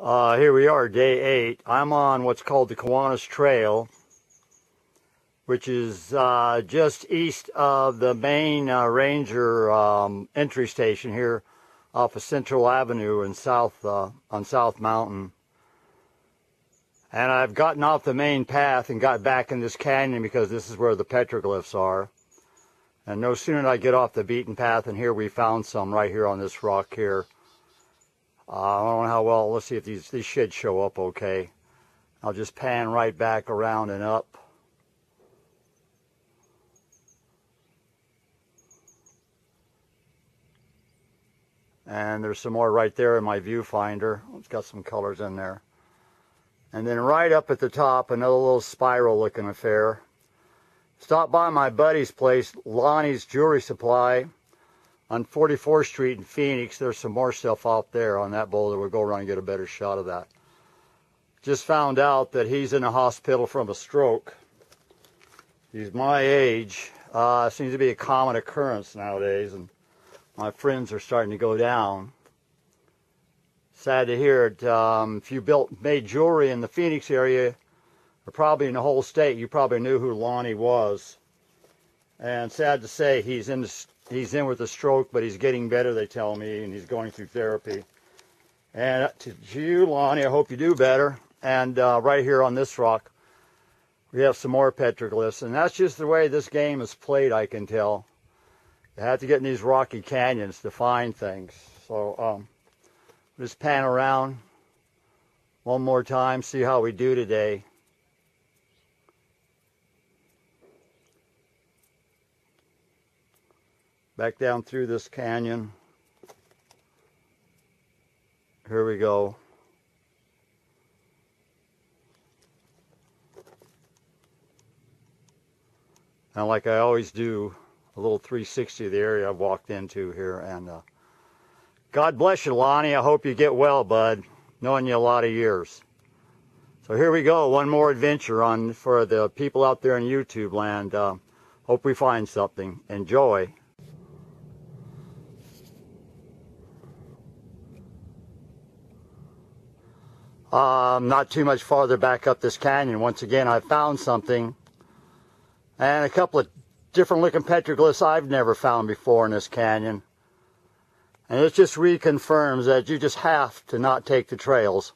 Here we are, day 8. I'm on what's called the Kiwanis Trail, which is just east of the main ranger entry station here off of Central Avenue in on South Mountain. And I've gotten off the main path and got back in this canyon because this is where the petroglyphs are. And no sooner did I get off the beaten path, and here we found some right here on this rock here. I don't know how well. Let's see if these should show up okay. I'll just pan right back around and up. And there's some more right there in my viewfinder. It's got some colors in there. And then right up at the top, another little spiral looking affair. Stopped by my buddy's place, Lonnie's Jewelry Supply, on 44th Street in Phoenix. There's some more stuff out there on that boulder. We'll go around and get a better shot of that. Just found out that he's in the hospital from a stroke. He's my age. Seems to be a common occurrence nowadays, and my friends are starting to go down. Sad to hear it. If you made jewelry in the Phoenix area, or probably in the whole state, you probably knew who Lonnie was. And sad to say, he's in with a stroke, but he's getting better, they tell me, and he's going through therapy. And to you, Lonnie, I hope you do better. And right here on this rock, we have some more petroglyphs. And that's just the way this game is played, I can tell. You have to get in these rocky canyons to find things. So just pan around one more time, see how we do today. Back down through this canyon. Here we go. And like I always do, a little 360 of the area I've walked into here. And God bless you, Lonnie. I hope you get well, bud. Knowing you a lot of years. So here we go. One more adventure for the people out there in YouTube land. Hope we find something. Enjoy. Not too much farther back up this canyon. Once again, I found something. And a couple of different looking petroglyphs I've never found before in this canyon. And it just reconfirms that you just have to not take the trails.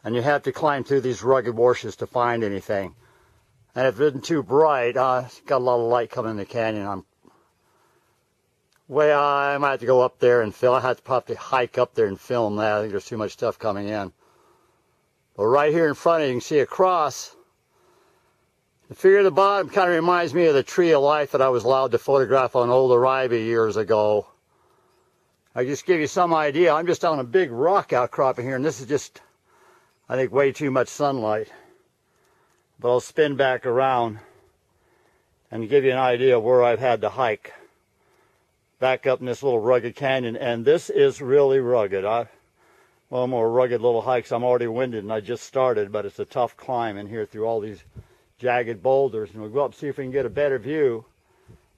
And you have to climb through these rugged washes to find anything. And if it isn't too bright, it's got a lot of light coming in the canyon. I might have to go up there and film. I have to probably hike up there and film that. I think there's too much stuff coming in. But right here in front of you, you can see across. The figure at the bottom kind of reminds me of the tree of life that I was allowed to photograph on Old Arriba years ago. I just give you some idea. I'm just on a big rock outcropping here, and this is just, I think, way too much sunlight. But I'll spin back around and give you an idea of where I've had to hike. Back up in this little rugged canyon, and this is really rugged. Well, more rugged little hikes. I'm already winded and I just started, but it's a tough climb in here through all these jagged boulders. And we'll go up and see if we can get a better view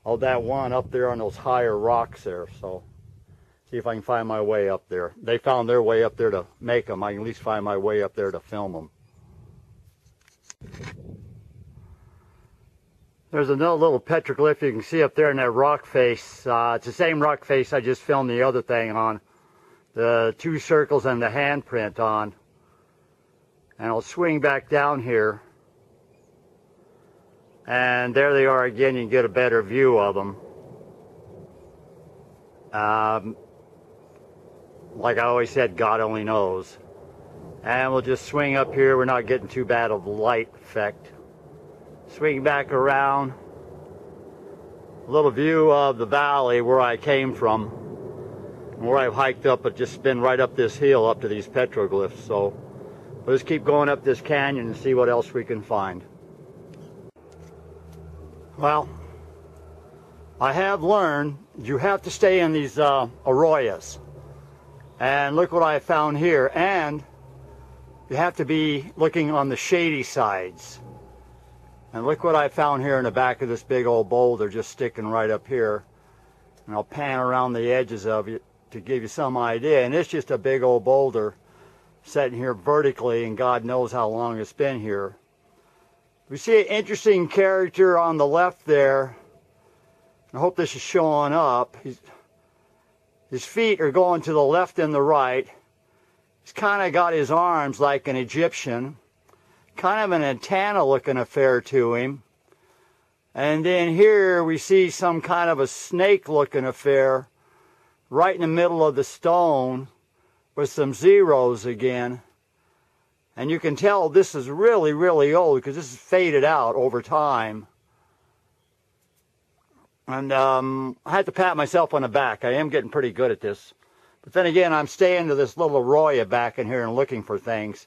of that one up there on those higher rocks there. So, see if I can find my way up there. They found their way up there to make them. I can at least find my way up there to film them. There's another little petroglyph you can see up there in that rock face. It's the same rock face I just filmed the other thing on. The two circles and the handprint on. And I'll swing back down here. And there they are again. You can get a better view of them. Like I always said, God only knows. And we'll just swing up here. We're not getting too bad of light effect. Swing back around. A little view of the valley where I came from. Where I've hiked up, but just spin right up this hill up to these petroglyphs. So we'll just keep going up this canyon and see what else we can find. Well, I have learned you have to stay in these arroyos. And look what I found here. And you have to be looking on the shady sides. And look what I found here in the back of this big old boulder, just sticking right up here. And I'll pan around the edges of it to give you some idea. And it's just a big old boulder. sitting here vertically, and God knows how long it's been here. We see an interesting character on the left there. I hope this is showing up. His feet are going to the left and the right. He's kind of got his arms like an Egyptian. Kind of an antenna looking affair to him. And then here we see some kind of a snake looking affair right in the middle of the stone with some zeros again. And you can tell this is really, really old because this is faded out over time. And I had to pat myself on the back. I am getting pretty good at this. But then again, I'm staying to this little arroyo back in here and looking for things.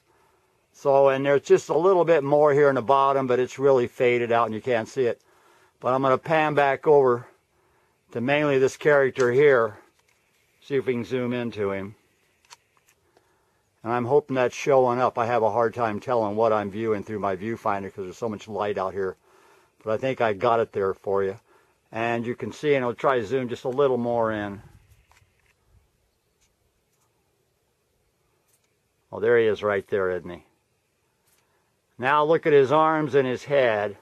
So, and there's just a little bit more here in the bottom, but it's really faded out and you can't see it. But I'm going to pan back over to mainly this character here. See if we can zoom into him. And I'm hoping that's showing up. I have a hard time telling what I'm viewing through my viewfinder because there's so much light out here. But I think I got it there for you. And you can see, and I'll try to zoom just a little more in. Oh, there he is right there, isn't he? Now look at his arms and his head.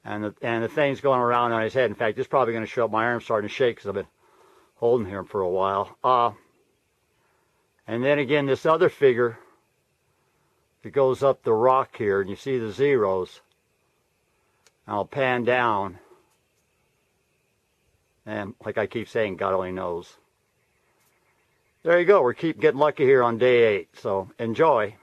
And the thing's going around on his head. In fact, this is probably going to show up. My arm's starting to shake because I've been holding him for a while. And then again, this other figure that goes up the rock here, and you see the zeros. I'll pan down. And like I keep saying, God only knows. There you go. We keep getting lucky here on day 8. So enjoy.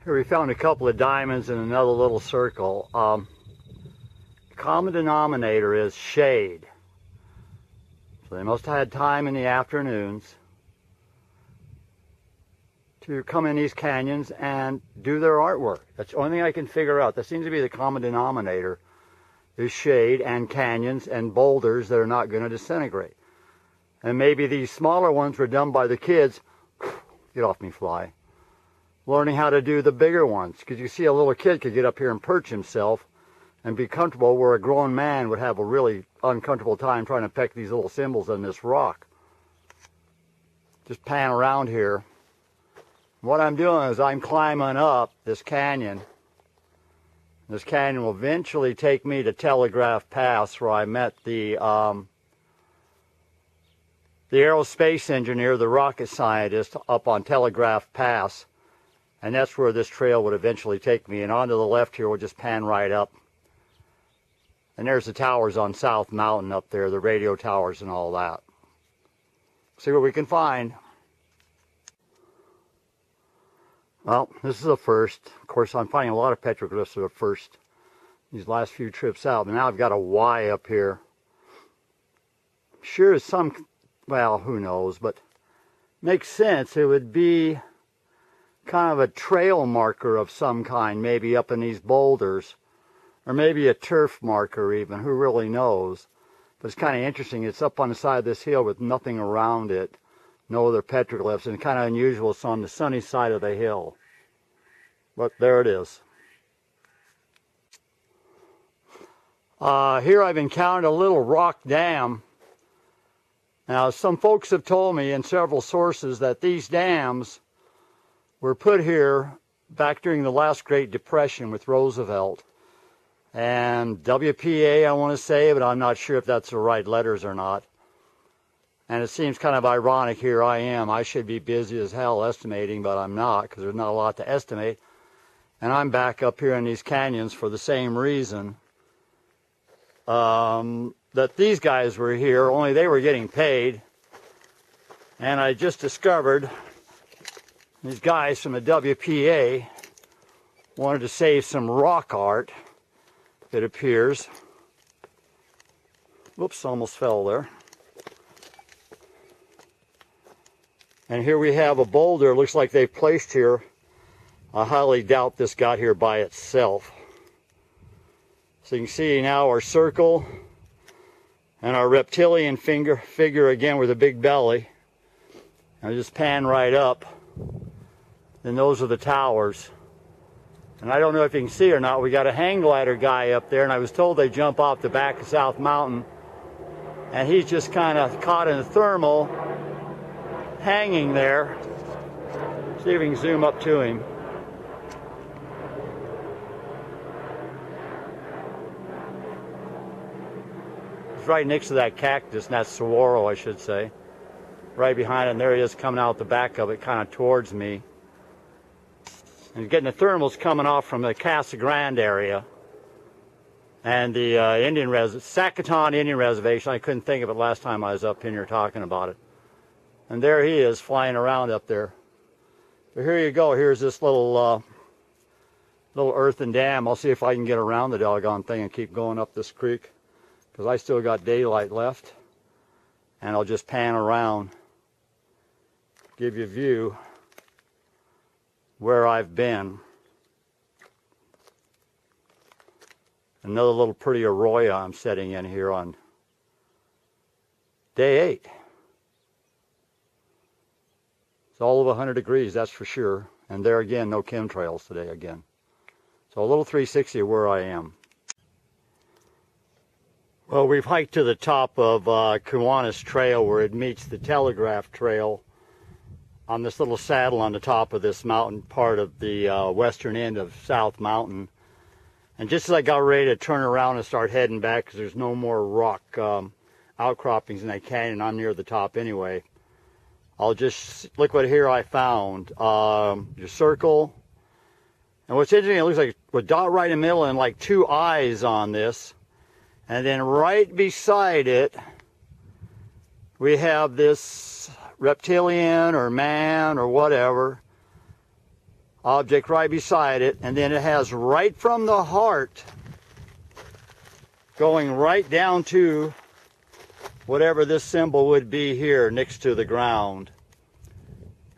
Here we found a couple of diamonds in another little circle. The common denominator is shade. So they must have had time in the afternoons to come in these canyons and do their artwork. That's the only thing I can figure out. That seems to be the common denominator, is shade and canyons and boulders that are not going to disintegrate. And maybe these smaller ones were done by the kids, get off me fly, learning how to do the bigger ones. Because you see a little kid could get up here and perch himself and be comfortable, where a grown man would have a really uncomfortable time trying to peck these little symbols in this rock. Just pan around here. What I'm doing is I'm climbing up this canyon. This canyon will eventually take me to Telegraph Pass, where I met the aerospace engineer, the rocket scientist, up on Telegraph Pass. And that's where this trail would eventually take me. And on to the left here, we'll just pan right up. And there's the towers on South Mountain up there, the radio towers and all that. See what we can find. Well, this is a first. Of course, I'm finding a lot of petroglyphs are a first these last few trips out. But now I've got a Y up here. Sure, some, well, who knows, but makes sense. It would be kind of a trail marker of some kind, maybe up in these boulders. Or maybe a turf marker even, who really knows. But it's kind of interesting. It's up on the side of this hill with nothing around it. No other petroglyphs, and kind of unusual. It's on the sunny side of the hill. But there it is. Here I've encountered a little rock dam. Now, some folks have told me in several sources that these dams were put here back during the last Great Depression with Roosevelt. And WPA, I want to say, but I'm not sure if that's the right letters or not. And it seems kind of ironic, here I am. I should be busy as hell estimating, but I'm not, because there's not a lot to estimate. And I'm back up here in these canyons for the same reason that these guys were here, only they were getting paid. And I just discovered these guys from the WPA wanted to save some rock art, it appears. Whoops, almost fell there. And here we have a boulder, looks like they've placed here. I highly doubt this got here by itself. So you can see now our circle and our reptilian figure again with a big belly. And I just pan right up. Then those are the towers. And I don't know if you can see or not, we got a hang glider guy up there, and I was told they jump off the back of South Mountain. And he's just kind of caught in the thermal. hanging there. See if we can zoom up to him. He's right next to that cactus, and that's saguaro, I should say. Right behind him, there he is coming out the back of it, kind of towards me. And he's getting the thermals coming off from the Casa Grande area. And the Sacaton Indian Reservation. I couldn't think of it last time I was up in here talking about it. And there he is flying around up there. But here you go. Here's this little earthen dam. I'll see if I can get around the doggone thing and keep going up this creek, because I still got daylight left. And I'll just pan around, give you a view where I've been. Another little pretty arroyo I'm setting in here on day 8. It's all over 100 degrees, that's for sure. And there again, no chemtrails today again. So a little 360 of where I am. Well, we've hiked to the top of Kiwanis Trail, where it meets the Telegraph Trail, on this little saddle on the top of this mountain, part of the western end of South Mountain. And just as I got ready to turn around and start heading back, because there's no more rock outcroppings in that canyon, I'm near the top anyway, I'll just look what here I found. Your circle. And what's interesting, it looks like a dot right in the middle and like 2 eyes on this. And then right beside it, we have this reptilian or man or whatever object right beside it, and then it has right from the heart going right down to whatever this symbol would be here next to the ground.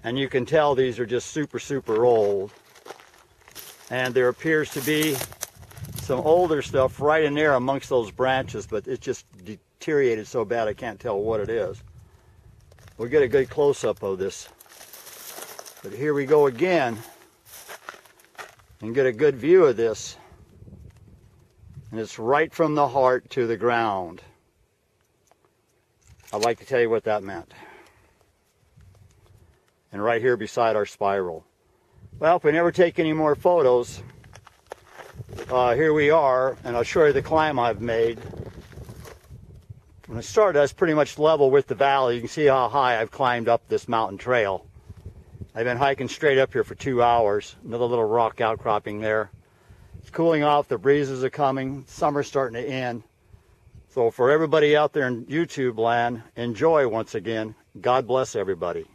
And you can tell these are just super old, and there appears to be some older stuff right in there amongst those branches, but it's just deteriorated so bad I can't tell what it is. We'll get a good close-up of this. But here we go again, and get a good view of this. And it's right from the heart to the ground. I'd like to tell you what that meant. And right here beside our spiral. Well, if we never take any more photos, here we are, and I'll show you the climb I've made. When I started, I was pretty much level with the valley. You can see how high I've climbed up this mountain trail. I've been hiking straight up here for 2 hours. Another little rock outcropping there. It's cooling off, the breezes are coming, summer's starting to end. So for everybody out there in YouTube land, enjoy once again. God bless everybody.